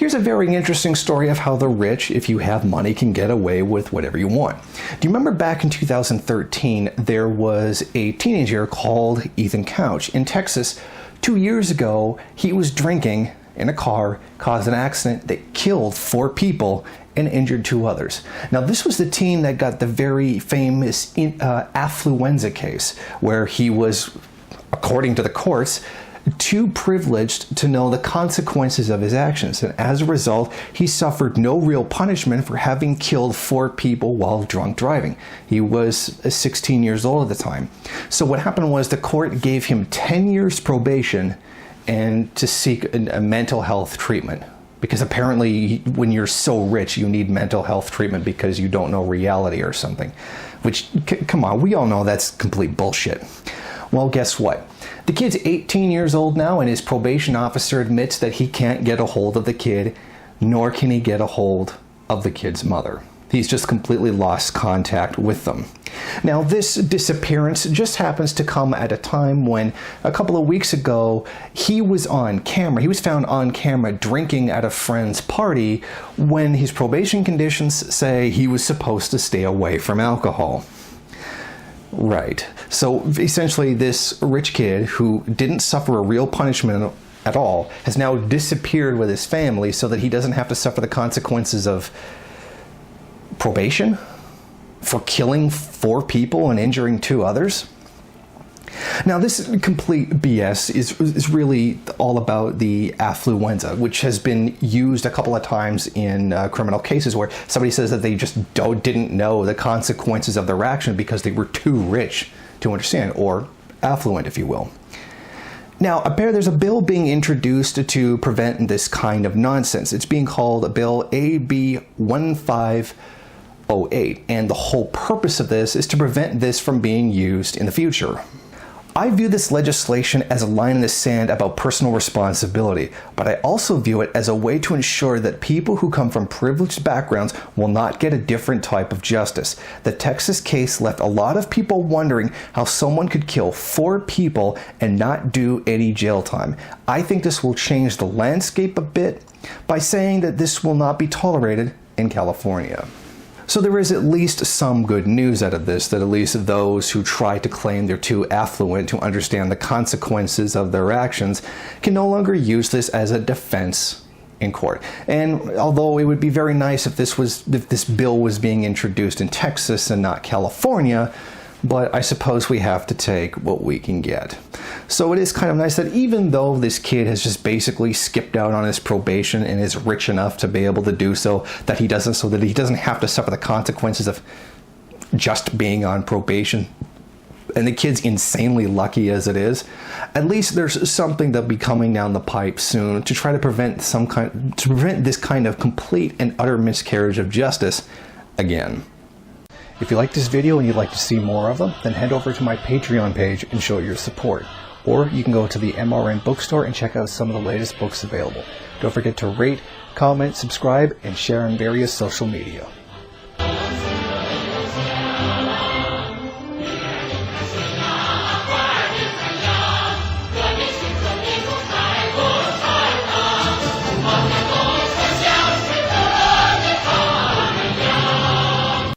here's a very interesting story of how the rich, if you have money, can get away with whatever you want. Do you remember back in 2013, there was a teenager called Ethan Couch in Texas. 2 years ago, he was drinking in a car, caused an accident that killed 4 people and injured 2 others. Now, this was the teen that got the very famous Affluenza case, where he was, according to the courts, too privileged to know the consequences of his actions, and as a result, he suffered no real punishment for having killed 4 people while drunk driving. He was 16 years old at the time. So what happened was the court gave him 10 years probation and to seek a mental health treatment, because apparently when you're so rich you need mental health treatment because you don't know reality or something, which, come on, we all know that's complete bullshit. Well, guess what? The kid's 18 years old now, and his probation officer admits that he can't get a hold of the kid, nor can he get a hold of the kid's mother. He's just completely lost contact with them. Now, this disappearance just happens to come at a time when, a couple of weeks ago, he was on camera. He was found on camera drinking at a friend's party when his probation conditions say he was supposed to stay away from alcohol. Right. So essentially, this rich kid who didn't suffer a real punishment at all has now disappeared with his family so that he doesn't have to suffer the consequences of probation for killing 4 people and injuring 2 others. Now, this complete BS is really all about the affluenza, which has been used a couple of times in criminal cases where somebody says that they just didn't know the consequences of their action because they were too rich to understand, or affluent, if you will. Now, there's a bill being introduced to prevent this kind of nonsense. It's being called Bill AB 1508, and the whole purpose of this is to prevent this from being used in the future. I view this legislation as a line in the sand about personal responsibility, but I also view it as a way to ensure that people who come from privileged backgrounds will not get a different type of justice. The Texas case left a lot of people wondering how someone could kill 4 people and not do any jail time. I think this will change the landscape a bit by saying that this will not be tolerated in California. So there is at least some good news out of this, that at least those who try to claim they're too affluent to understand the consequences of their actions can no longer use this as a defense in court. And although it would be very nice if this bill was being introduced in Texas and not California, but I suppose we have to take what we can get. So it is kind of nice that even though this kid has just basically skipped out on his probation and is rich enough to be able to do so, that he doesn't have to suffer the consequences of just being on probation, and the kid's insanely lucky as it is, at least there's something that'll be coming down the pipe soon to try to prevent this kind of complete and utter miscarriage of justice again. If you like this video and you'd like to see more of them, then head over to my Patreon page and show your support. Or you can go to the MRN bookstore and check out some of the latest books available. Don't forget to rate, comment, subscribe, and share on various social media.